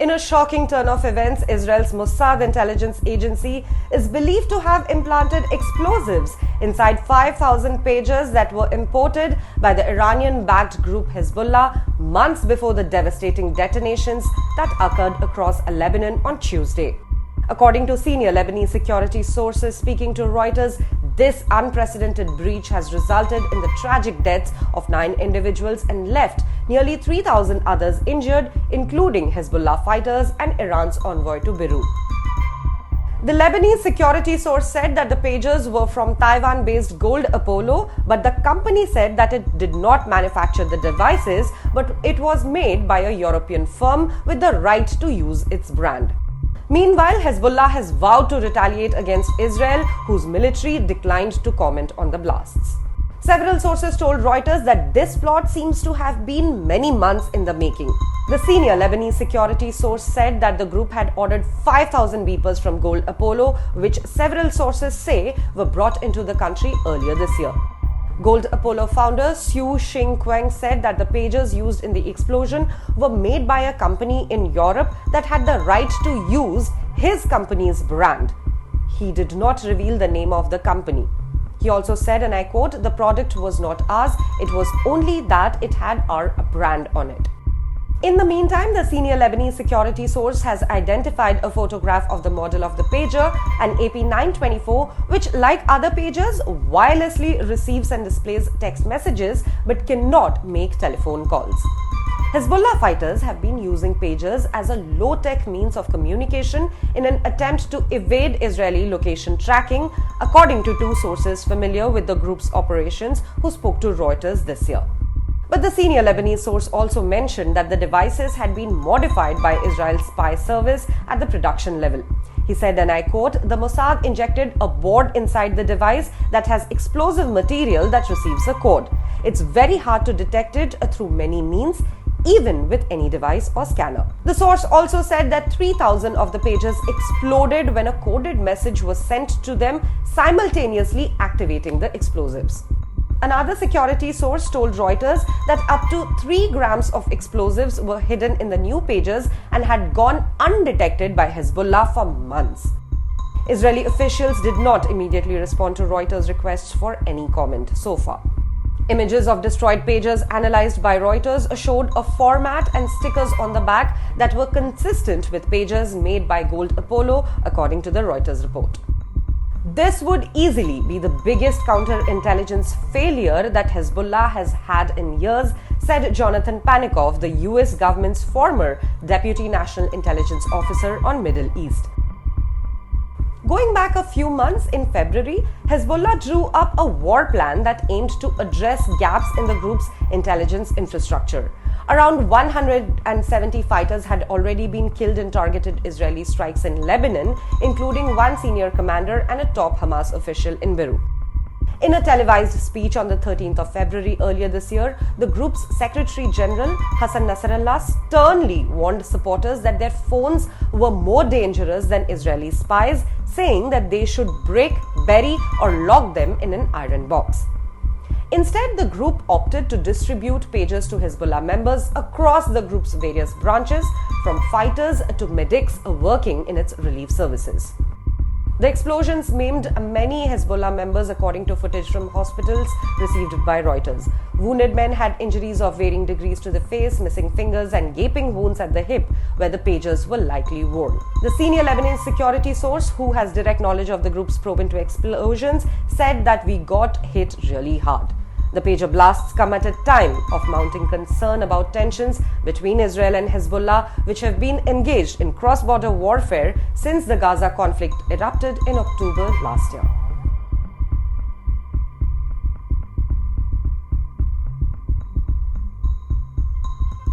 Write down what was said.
In a shocking turn of events, Israel's Mossad intelligence agency is believed to have implanted explosives inside 5,000 pagers that were imported by the Iranian-backed group Hezbollah months before the devastating detonations that occurred across Lebanon on Tuesday. According to senior Lebanese security sources speaking to Reuters, this unprecedented breach has resulted in the tragic deaths of 9 individuals and left nearly 3,000 others injured, including Hezbollah fighters and Iran's envoy to Beirut. The Lebanese security source said that the pagers were from Taiwan-based Gold Apollo, but the company said that it did not manufacture the devices, but it was made by a European firm with the right to use its brand. Meanwhile, Hezbollah has vowed to retaliate against Israel, whose military declined to comment on the blasts. Several sources told Reuters that this plot seems to have been many months in the making. The senior Lebanese security source said that the group had ordered 5,000 beepers from Gold Apollo, which several sources say were brought into the country earlier this year. Gold Apollo founder Xu Xingquang said that the pagers used in the explosion were made by a company in Europe that had the right to use his company's brand. He did not reveal the name of the company. He also said, and I quote, "The product was not ours, it was only that it had our brand on it." In the meantime, the senior Lebanese security source has identified a photograph of the model of the pager, an AP924, which, like other pagers, wirelessly receives and displays text messages but cannot make telephone calls. Hezbollah fighters have been using pagers as a low-tech means of communication in an attempt to evade Israeli location tracking, according to 2 sources familiar with the group's operations who spoke to Reuters this year. But the senior Lebanese source also mentioned that the devices had been modified by Israel's spy service at the production level. He said, and I quote, "The Mossad injected a board inside the device that has explosive material that receives a code. It's very hard to detect it through many means, even with any device or scanner." The source also said that 3,000 of the pagers exploded when a coded message was sent to them, simultaneously activating the explosives. Another security source told Reuters that up to 3 grams of explosives were hidden in the new pagers and had gone undetected by Hezbollah for months. Israeli officials did not immediately respond to Reuters' requests for any comment so far. Images of destroyed pagers analyzed by Reuters showed a format and stickers on the back that were consistent with pagers made by Gold Apollo, according to the Reuters report. This would easily be the biggest counterintelligence failure that Hezbollah has had in years, said Jonathan Panikov, the US government's former Deputy National Intelligence Officer on Middle East. Going back a few months, in February, Hezbollah drew up a war plan that aimed to address gaps in the group's intelligence infrastructure. Around 170 fighters had already been killed in targeted Israeli strikes in Lebanon, including 1 senior commander and a top Hamas official in Beirut. In a televised speech on the 13th of February earlier this year, the group's Secretary General Hassan Nasrallah sternly warned supporters that their phones were more dangerous than Israeli spies, saying that they should break, bury, or lock them in an iron box. Instead, the group opted to distribute pagers to Hezbollah members across the group's various branches, from fighters to medics working in its relief services. The explosions maimed many Hezbollah members, according to footage from hospitals received by Reuters. Wounded men had injuries of varying degrees to the face, missing fingers, and gaping wounds at the hip, where the pagers were likely worn. The senior Lebanese security source, who has direct knowledge of the group's probe into explosions, said that we got hit really hard. The pager blasts come at a time of mounting concern about tensions between Israel and Hezbollah, which have been engaged in cross-border warfare since the Gaza conflict erupted in October last year.